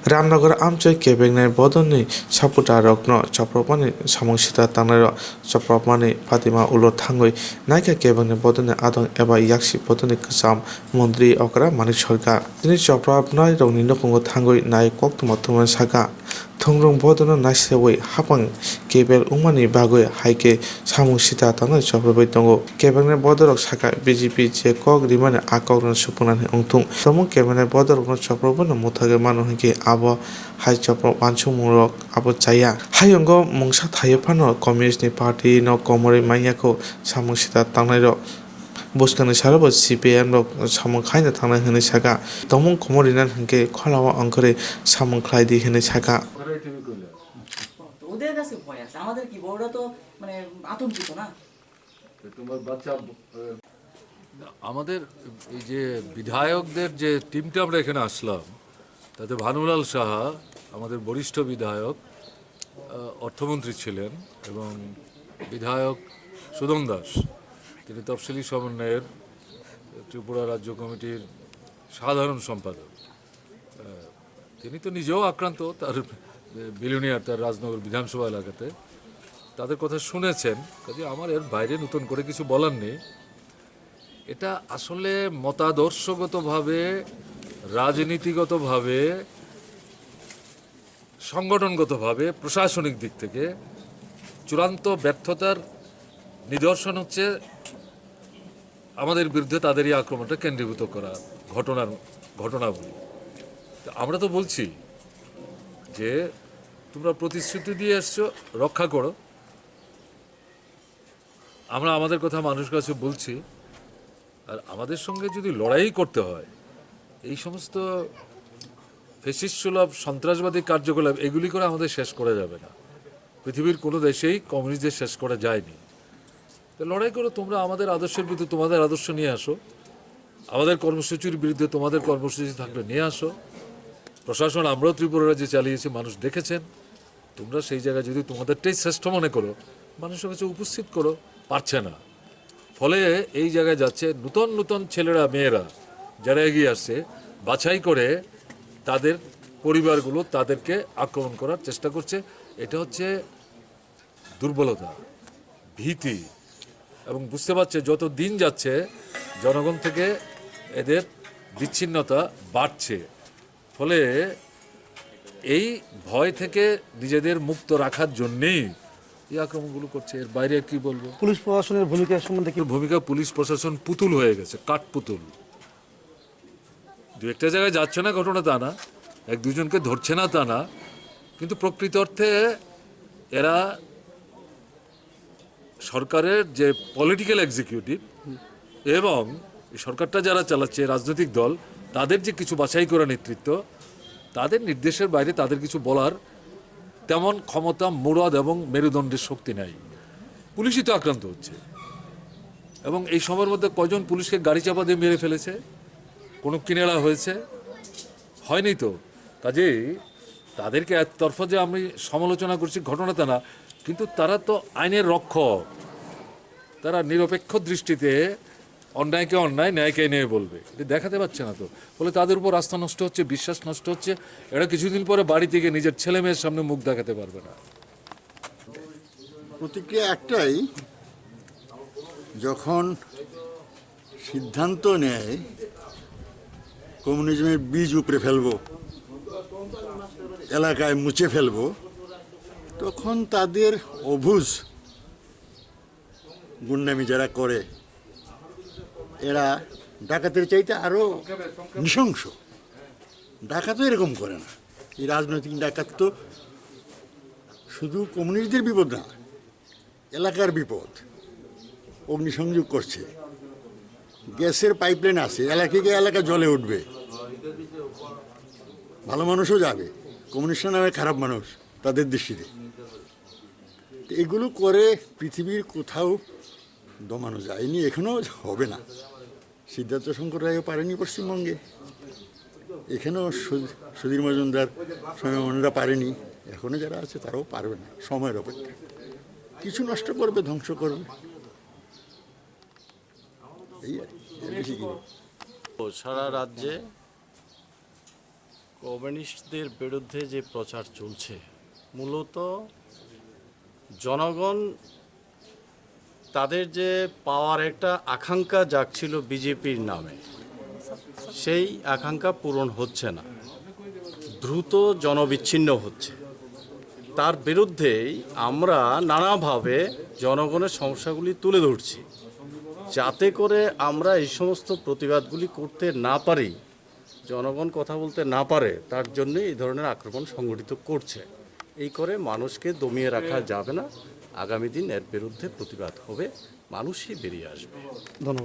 रामनगर आमचय केबेंनाय बदननि सापुटा रत्न चप्रपानि सामंसिता तांनाय चप्रपानि फातिमा उलो थांगै नायका केबेंनाय बदननि आदं एबा याक्सि बदननि कसाम मन्त्री अकरा मानिक सरकार दिनै चप्रपनाय रंनि नखंगो थांगै नाय कक्तमा तुमन साका थंरं बदन नासिवै हापां केबेल उमानि बागै हाइके सामंसिता तांनाय चप्रबाय दंगो केबेंनाय बदरक साका बीजेपी जे कक रिमाने आकरन सुपुनानि अंथुं तमु केबेंनाय बदरक चप्रबन मुथागे मानो हके abo hai chopro panchu murok abo chaya hayongo mungsa thayo phano communist ni party no komori maya ko samusita tangnai ro boskani sarabo cpm rok samung khaina tangnai hini saka tomung komori nan hingke kholawa angkore samung khlaidi hini saka ওদের কাছে ভয় আছে আমাদের কি বড়রা তো মানে আতঙ্কিত না তোমার বাচ্চা আমাদের এই যে বিধায়কদের যে টিমটা আমরা এখানে আসলাম তাতে ভানুলাল সাহা আমাদের বরিষ্ঠ বিধায়ক অর্থমন্ত্রী ছিলেন এবং বিধায়ক সুদন দাস তিনি তফসিলি সমন্বয়ের ত্রিপুরা রাজ্য কমিটির সাধারণ সম্পাদক তিনি তো নিজেও আক্রান্ত তার বিলিয়নিয়ার তার রাজনগর বিধানসভা এলাকাতে তাদের কথা শুনেছেন কাজে আমার এর বাইরে নতুন করে কিছু বলার নেই এটা আসলে মতাদর্শগতভাবে রাজনীতিগতভাবে সংগঠনগতভাবে প্রশাসনিক দিক থেকে চূড়ান্ত ব্যর্থতার নিদর্শন হচ্ছে আমাদের বিরুদ্ধে তাদেরই আক্রমণটা কেন্দ্রীভূত করা ঘটনাবলী আমরা তো বলছি যে তোমরা প্রতিশ্রুতি দিয়ে এসছো রক্ষা করো আমরা আমাদের কথা মানুষের কাছে বলছি আর আমাদের সঙ্গে যদি লড়াই করতে হয় এই সমস্ত ফ্যাসিস্টসুলভ সন্ত্রাসবাদী কার্যকলাপ এগুলি করে আমাদের শেষ করা যাবে না পৃথিবীর কোনো দেশেই কমিউনিস্টদের শেষ করা যায়নি তো লড়াই করো তোমরা আমাদের আদর্শের বিরুদ্ধে তোমাদের আদর্শ নিয়ে আসো আমাদের কর্মসূচির বিরুদ্ধে তোমাদের কর্মসূচি থাকলে নিয়ে আসো প্রশাসন আমরাও ত্রিপুরা রাজ্যে চালিয়েছি মানুষ দেখেছেন তোমরা সেই জায়গায় যদি তোমাদেরটাই শ্রেষ্ঠ মনে করো মানুষের কাছে উপস্থিত করো পারছে না ফলে এই জায়গায় যাচ্ছে নতুন নতুন ছেলেরা মেয়েরা যারা এগিয়ে আসছে বাছাই করে তাদের পরিবারগুলো তাদেরকে আক্রমণ করার চেষ্টা করছে এটা হচ্ছে দুর্বলতা ভীতি এবং বুঝতে পারছে যত দিন যাচ্ছে জনগণ থেকে এদের বিচ্ছিন্নতা বাড়ছে ফলে এই ভয় থেকে নিজেদের মুক্ত রাখার জন্যেই এই আক্রমণগুলো করছে এর বাইরে কি বলবো পুলিশ প্রশাসনের ভূমিকা সম্বন্ধে কি ভূমিকা পুলিশ প্রশাসন পুতুল হয়ে গেছে কাঠপুতুল দু একটা জায়গায় যাচ্ছে না ঘটনা তা না এক দুজনকে ধরছে না তা না কিন্তু প্রকৃত অর্থে এরা সরকারের যে পলিটিক্যাল এক্সিকিউটিভ এবং সরকারটা যারা চালাচ্ছে রাজনৈতিক দল তাদের যে কিছু বাছাই করা নেতৃত্ব তাদের নির্দেশের বাইরে তাদের কিছু বলার তেমন ক্ষমতা মুরাদ এবং মেরুদণ্ডের শক্তি নাই পুলিশই তো আক্রান্ত হচ্ছে এবং এই সময়ের মধ্যে কজন পুলিশকে গাড়ি চাপা দিয়ে মেরে ফেলেছে কোনো কিনেড়া হয়েছে হয়নি তো কাজেই তাদেরকে একতরফা যে আমি সমালোচনা করছি ঘটনাটা না কিন্তু তারা তো আইনের রক্ষক তারা নিরপেক্ষ দৃষ্টিতে অন্যায়কে অন্যায় ন্যায়কে ন্যায় বলবে এটা দেখাতে পারছে না তো ফলে তাদের উপর আস্থা নষ্ট হচ্ছে বিশ্বাস নষ্ট হচ্ছে এরা কিছুদিন পরে বাড়ি থেকে নিজের ছেলে মেয়ের সামনে মুখ দেখাতে পারবে না প্রতিক্রিয়া একটাই যখন সিদ্ধান্ত নেয় কমিউনিজমের বীজ উপড়ে ফেলবো এলাকায় মুছে ফেলবো তখন তাদের অবুঝ গুন্ডামি যারা করে এরা ডাকাতের চাইতে আরো নৃশংস ডাকাতও এরকম করে না এই রাজনৈতিক ডাকাত তো শুধু কমিউনিস্টদের বিপদ না এলাকার বিপদ অগ্নিসংযোগ করছে গ্যাসের পাইপলাইন আছে এলাকাকে এলাকা জলে উঠবে ভালো মানুষও যাবে কমিউনিস্ট নামে খারাপ মানুষ তাদের দৃষ্টিতে এগুলো করে পৃথিবীর কোথাও দমানো যায়নি এখনও হবে না সিদ্ধার্থ শঙ্কর রায়ও পারেনি পশ্চিমবঙ্গে এখানেও সুধীর মজুমদার সমীরণরা পারেনি এখনও যারা আছে তারাও পারবে না সময়ের অপেক্ষা কিছু নষ্ট করবে ধ্বংস করবে এই আর বেশি কি সারা রাজ্যে কমিউনিস্টদের বিরুদ্ধে যে প্রচার চলছে মূলত জনগণ তাদের যে পাওয়ার একটা আকাঙ্ক্ষা জাগছিল বিজেপির নামে, সেই আকাঙ্ক্ষা পূরণ হচ্ছে না, দ্রুত জনবিচ্ছিন্ন হচ্ছে। তার বিরুদ্ধেই আমরা নানাভাবে জনগণের সমস্যাগুলি তুলে ধরছি, যাতে করে আমরা এই সমস্ত প্রতিবাদগুলি করতে না পারি, জনগণ কথা বলতে না পারে, তার জন্য এই ধরনের আক্রমণ সংগঠিত করছে। এই করে মানুষকে দমিয়ে রাখা যাবে না। আগামী দিন এর বিরুদ্ধে প্রতিবাদ হবে, মানুষই বেরিয়ে আসবে। ধন্যবাদ।